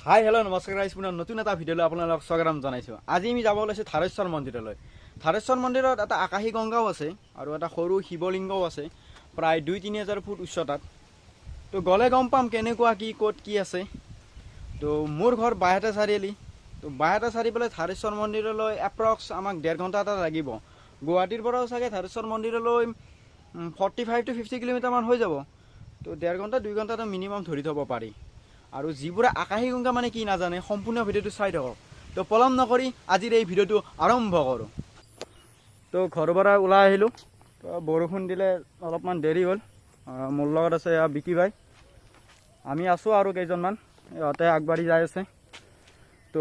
Hi hello' নমস্কাৰ guys, পুনৰ নতুন এটা ভিডিঅ'লৈ আপোনালোকক স্বাগতম জনাইছোঁ। আজি আমি যাব ওলাইছোঁ থাৰেশ্বৰ মন্দিৰলৈ। থাৰেশ্বৰ মন্দিৰত এটা আকাশী গংগাও আছে আৰু এটা সৰু শিৱলিংগও আছে, প্ৰায় 2-3 হাজাৰ ফুট উচ্চতাত। তো গ'লে গম পাম কেনেকুৱা কি ক'ত কি আছে। তো মোৰ ঘৰ বাইহাটা চাৰিআলি। তো বাইহাটা চাৰিআলিলৈ থাৰেশ্বৰ মন্দিৰলৈ এপ্ৰক্স আমাক 1.5 ঘণ্টা এটা লাগিব। গুৱাহাটীৰ পৰাও চাগে থাৰেশ্বৰ মন্দিৰলৈ 45 to 50 কিলোমিটাৰমান হৈ যাব। তো 1.5 ঘণ্টা 2 ঘণ্টাটো মিনিমাম ধৰি থ'ব পাৰি। আৰু যিবোৰে আকাশী গংগা মানে কি নাজানে, সম্পূৰ্ণ ভিডিঅ'টো চাই থাকক। তো পলম নকৰি আজিৰ এই ভিডিঅ'টো আৰম্ভ কৰোঁ। তো ঘৰৰ পৰা ওলাই আহিলোঁ। তো বৰষুণ দিলে অলপমান দেৰি হ'ল। মোৰ লগত আছে বিকি ভাই, আমি আছোঁ আৰু কেইজনমান, ইহঁতে আগবাঢ়ি যাই আছে। তো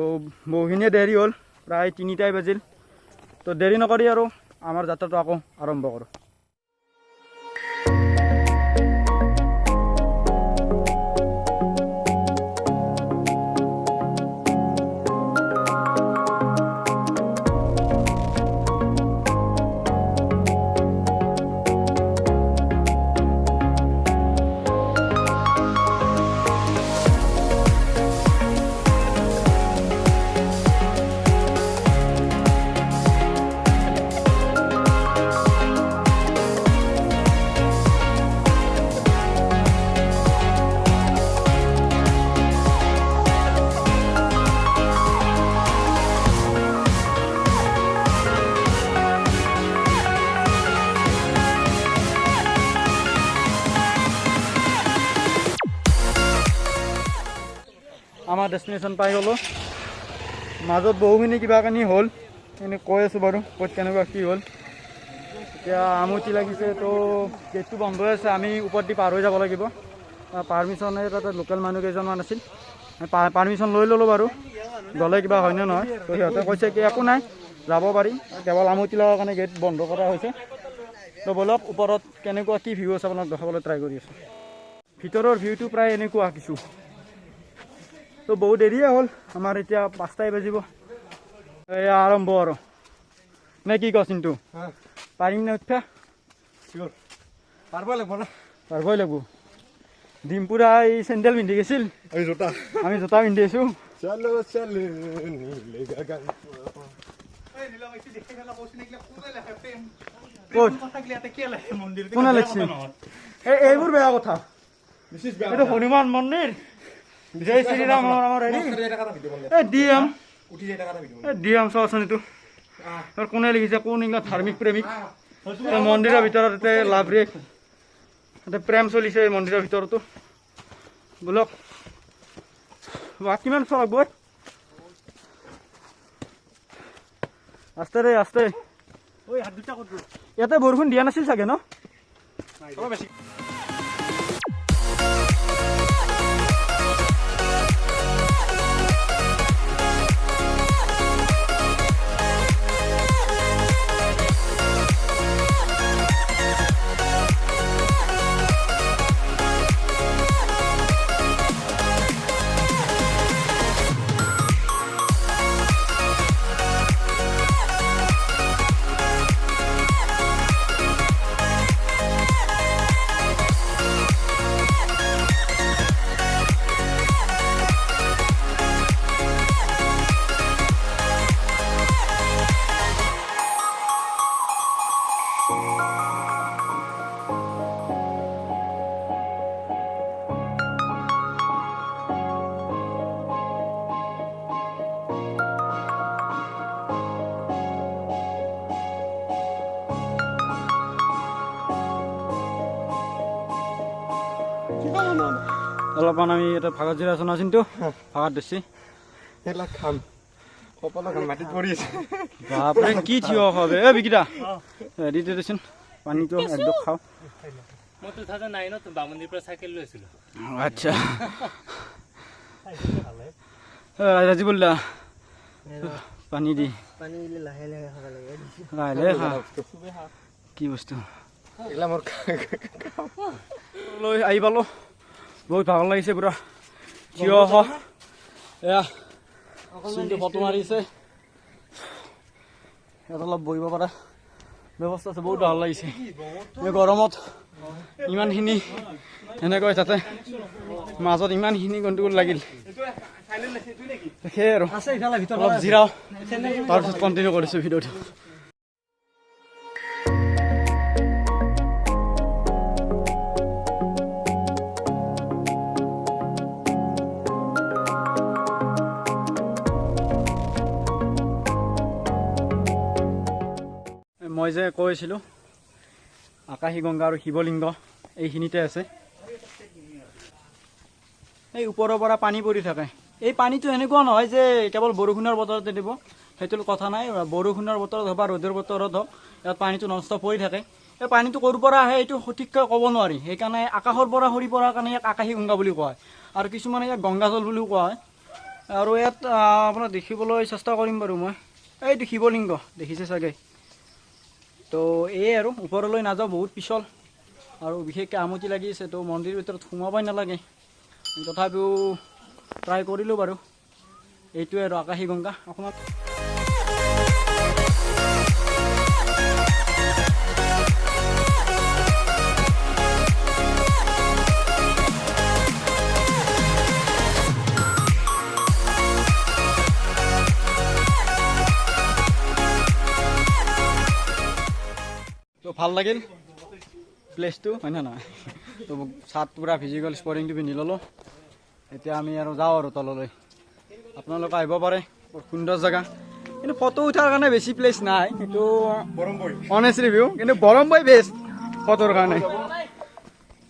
বহুখিনিয়ে দেৰি হ'ল, প্ৰায় 3টাই বাজিল। তো দেৰি নকৰি আৰু আমাৰ যাত্ৰাটো আকৌ আৰম্ভ কৰোঁ। আমাৰ ডেষ্টিনেশ্যন পাই গ'লোঁ। মাজত বহুখিনি কিবা কানি হ'ল, এনে কৈ আছোঁ বাৰু ক'ত কেনেকুৱা কি হ'ল। এতিয়া আমতি লাগিছে, তো গেটটো বন্ধ হৈ আছে, আমি ওপৰত দি পাৰ হৈ যাব লাগিব। পাৰ্মিশ্যনে তাতে লোকেল মানুহ কেইজনমান আছিল, পাৰ্মিশ্যন লৈ ল'লোঁ বাৰু, গ'লে কিবা হয়নে নহয়। তো সিহঁতে কৈছে কি একো নাই, যাব পাৰি, কেৱল আমতি লগাৰ কাৰণে গেট বন্ধ কৰা হৈছে। তো ব'লক ওপৰত কেনেকুৱা কি ভিউ আছে আপোনাক দেখাবলৈ ট্ৰাই কৰি আছোঁ। ভিতৰৰ ভিউটো প্ৰায় এনেকুৱা কিছু। তো বহুত দেৰিয়ে হ'ল, আমাৰ এতিয়া 5টাই বাজিব। এয়া আৰম্ভ আৰু নে কি কওঁ চিন্তু, পাৰিম নে উঠা? পাৰবই লাগবো না, পাৰিবই লাগিব। ডিম্পুৰা এই চেণ্ডেল পিন্ধি গৈছিল, আমি জোতা আমি জোতা পিন্ধি আছোঁ। চলো চলো নীলে গগন কোনে লিখছে? এইবোৰ বেয়া কথা। এইটো হনুমান মন্দিৰ, জয় শ্ৰীৰাম। আমাৰ হেৰি ডিএম চোৱাচোন, এইটো কোনে লিখিছে, কোন এইবিলাক ধাৰ্মিক প্ৰেমিক। মন্দিৰৰ ভিতৰত এতে লাভ ৰেখ, এতে প্ৰেম চলিছে এই মন্দিৰৰ ভিতৰতো। বোলক কিমান চলাব, আস্তে ৰে আস্তে। ইয়াতে বৰষুণ দিয়া নাছিল চাগে ন? অলপমান আমি এটা ভাগত জিৰা আছোঁ না চিন্তু, ভাগত দিছি এইবিলাক খাম, কপালত মাটিত পৰি আছে। বাপৰে কি থিয় হবে। এ বিকিটা হেৰি দেচোন, পানীটো একদম খাওঁ। মই 2009 ত বামুণীৰ পৰা চাইকেল লৈ আছিলোঁ। আচ্ছা ৰাজিবুল্লা, পানী দি লাহে লাহে খা। কি বস্তু এগুলা মোৰ লৈ আহি পালোঁ, বহুত ভাল লাগিছে পুৰা থিয় হ। এয়া চিন্তু ফটো মাৰিছে, ইয়াত অলপ বহিব পৰা ব্যৱস্থা আছে, বহুত ভাল লাগিছে। এই গৰমত ইমানখিনি এনেকৈ তাতে মাজত ইমানখিনি গণ্ডগোল লাগিল। সেয়ে আৰু অলপ জিৰাও তাৰপিছত কণ্টিনিউ কৰিছোঁ ভিডিঅ'টো। মই যে কৈছিলোঁ আকাশী গংগা আৰু শিৱলিংগ এইখিনিতে আছে। এই ওপৰৰ পৰা পানী পৰি থাকে। এই পানীটো এনেকুৱা নহয় যে কেৱল বৰষুণৰ বতৰতে দিব, সেইটো কথা নাই। বৰষুণৰ বতৰত হওক বা ৰ'দৰ বতৰত হওক ইয়াত পানীটো নষ্ট পৰি থাকে। এই পানীটো ক'ৰ পৰা আহে এইটো সঠিককৈ ক'ব নোৱাৰি, সেইকাৰণে আকাশৰ পৰা সৰি পৰাৰ কাৰণে ইয়াক আকাশী গংগা বুলি কোৱা হয়, আৰু কিছুমানে ইয়াক গংগাজল বুলিও কোৱা হয়। আৰু ইয়াত আপোনাৰ দেখিবলৈ চেষ্টা কৰিম বাৰু মই। এইটো শিৱলিংগ দেখিছে চাগে। তো এই আৰু ওপৰলৈ নাযাওঁ, বহুত পিছল আৰু বিশেষকৈ আমতি লাগি আছে। তো মন্দিৰৰ ভিতৰত সোমাবই নালাগে, তথাপিও ট্ৰাই কৰিলোঁ বাৰু। এইটোৱে আৰু আকাশী গংগা। অকণমান তো ভাল লাগিল প্লেচটো, হয় নে নহয়? তো চাত পূৰা ভিজি গ'ল, স্পৰ্টিংটো পিন্ধি ল'লোঁ। এতিয়া আমি আৰু যাওঁ আৰু তললৈ। আপোনালোকে আহিব পাৰে, বৰ সুন্দৰ জেগা। কিন্তু ফটো উঠাৰ কাৰণে বেছি প্লেচ নাই, সেইটো অনেষ্ট ৰিভিউ। কিন্তু বৰম্বই বেষ্ট ফটোৰ কাৰণে।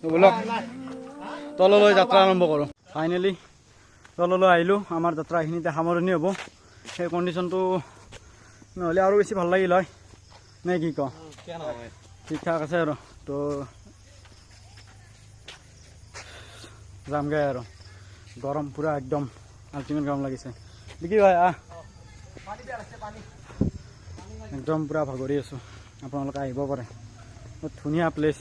ব'লক তললৈ যাত্ৰা আৰম্ভ কৰোঁ। ফাইনেলি তললৈ আহিলোঁ। আমাৰ যাত্ৰা এইখিনিতে সামৰণি হ'ব। সেই কণ্ডিশ্যনটো নহ'লে আৰু বেছি ভাল লাগিল হয়, নে কি কওঁ? ঠিক ঠাক আছে আৰু। তো যামগৈ আৰু। গৰম পূৰা একদম আল্টিমেট গৰম লাগিছে। দেখি ভাই একদম পূৰা ভাগৰি আছোঁ। আপোনালোকে আহিব পাৰে, বহুত ধুনীয়া প্লেচ।